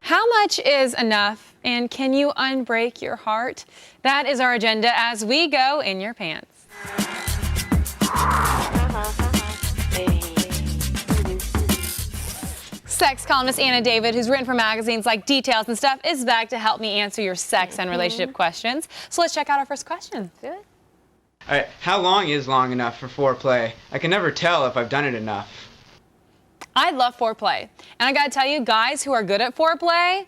How much is enough, and can you unbreak your heart? That is our agenda as we go in your pants. Sex columnist Anna David, who's written for magazines like Details and stuff, is back to help me answer your sex and relationship questions. So let's check out our first question. Do it. All right, how long is long enough for foreplay? I can never tell if I've done it enough. I love foreplay. And I gotta tell you, guys who are good at foreplay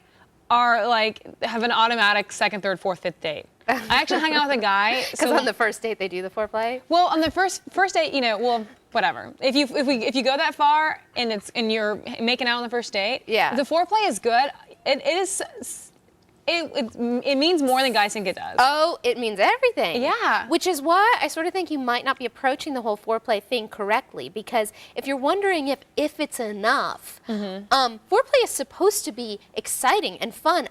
are like, have an automatic second, third, fourth, fifth date. I actually hung out with a guy. Because on the first date they do the foreplay? Well, on the first date, you know, well, whatever. If you go that far and you're making out on the first date, yeah, the foreplay is good. It means more than guys think it does. Oh, it means everything. Yeah. Which is why I sort of think you might not be approaching the whole foreplay thing correctly, because if you're wondering if it's enough, foreplay is supposed to be exciting and fun,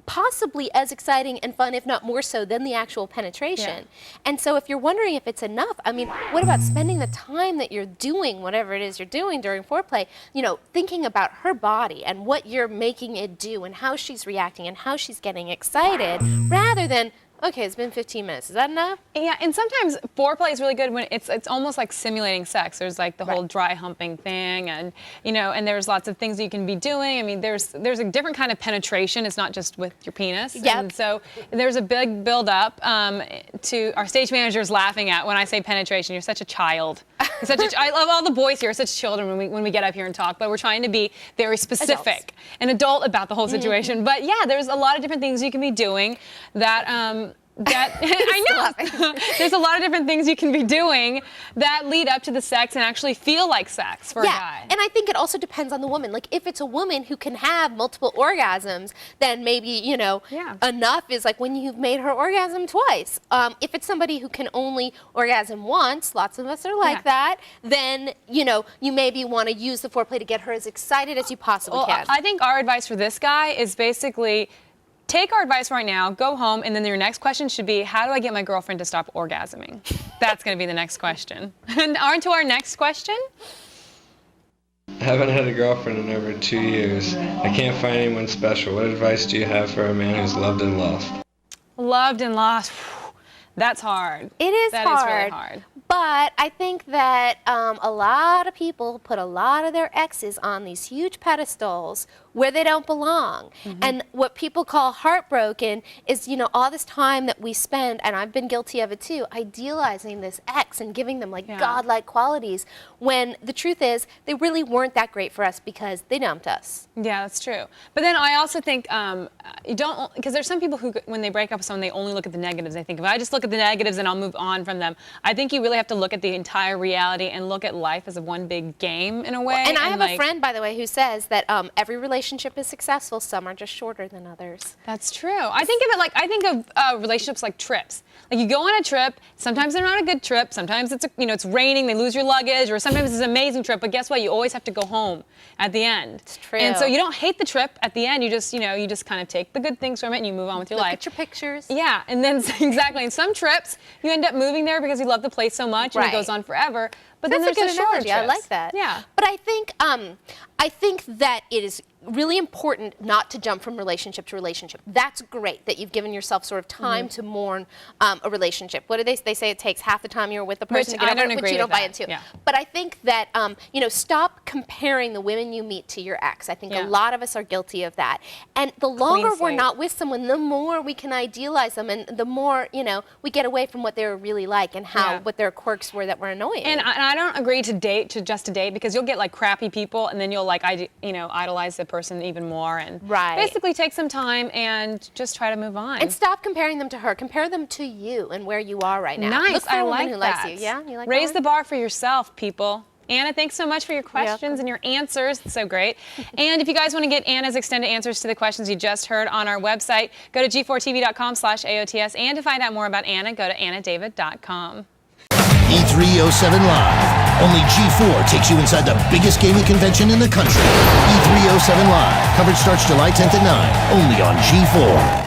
possibly as exciting and fun, if not more so, than the actual penetration. Yeah. And so if you're wondering if it's enough, I mean, what about spending the time that you're doing whatever it is you're doing during foreplay, you know, thinking about her body and what you're making it do and how she's reacting and how she's getting excited, rather than, okay, it's been 15 minutes. Is that enough? Yeah, and sometimes foreplay is really good when it's almost like simulating sex. There's like the whole dry humping thing, and you know, and there's lots of things that you can be doing. I mean, there's a different kind of penetration. It's not just with your penis. Yep. And so there's a big build up to our stage managers laughing at when I say penetration. You're such a child. I love all the boys here are such children when we get up here and talk, but we're trying to be very specific and adult about the whole situation. But yeah, there's a lot of different things you can be doing that I know. There's a lot of different things you can be doing that lead up to the sex and actually feel like sex for a guy. And I think it also depends on the woman. Like, if it's a woman who can have multiple orgasms, then maybe, you know, enough is like when you've made her orgasm twice. If it's somebody who can only orgasm once, lots of us are like that, then, you know, you maybe want to use the foreplay to get her as excited as you possibly can. I think our advice for this guy is basically, take our advice right now, go home, and then your next question should be, how do I get my girlfriend to stop orgasming? That's going to be the next question. And on to our next question. I haven't had a girlfriend in over 2 years. I can't find anyone special. What advice do you have for a man who's loved and lost? Loved and lost. That's hard. It is hard. That is really hard. But I think that a lot of people put a lot of their exes on these huge pedestals where they don't belong. And what people call heartbroken is, you know, all this time that we spend, and I've been guilty of it too, idealizing this ex and giving them like godlike qualities, when the truth is they really weren't that great for us because they dumped us. Yeah, that's true. But then I also think you don't, because there's some people who, when they break up with someone, they only look at the negatives. They think, if I just look at the negatives and I'll move on from them. I think you really have to look at the entire reality and look at life as a one big game in a way. And I have a friend, by the way, who says that every relationship is successful. Some are just shorter than others. That's true. I think of it like, I think of relationships like trips. Like, you go on a trip, sometimes they're not a good trip, sometimes it's it's raining, they lose your luggage, or sometimes it's an amazing trip, but guess what? You always have to go home at the end. It's true. And so you don't hate the trip at the end, you just, you just kind of take the good things from it and you move on with your life. Look at your pictures. Yeah, and then exactly, in some trips, you end up moving there because you love the place so much and it goes on forever. But then there's a good the shorter analogy. trips. I like that. Yeah. But I think that it is really important not to jump from relationship to relationship. That's great that you've given yourself sort of time to mourn a relationship. What do they say? It takes half the time you're with the person to get over it, which you don't buy into. Yeah. But I think that stop comparing the women you meet to your ex. I think a lot of us are guilty of that. And the longer we're not with someone, the more we can idealize them, and the more we get away from what they were really like and what their quirks were that were annoying. And I don't agree to just date because you'll get like crappy people and then you'll like idolize the person even more and basically take some time and just try to move on. And stop comparing them to her. Compare them to you and where you are right now. Nice. Look for I a woman like who that. likes you. Yeah, you like Raise the bar for yourself, people. Anna, thanks so much for your questions and your answers. It's so great. And if you guys want to get Anna's extended answers to the questions you just heard on our website, go to g4tv.com/AOTS. And to find out more about Anna, go to annadavid.com. E307 Live. Only G4 takes you inside the biggest gaming convention in the country. E307 Live. Coverage starts July 10th at 9. Only on G4.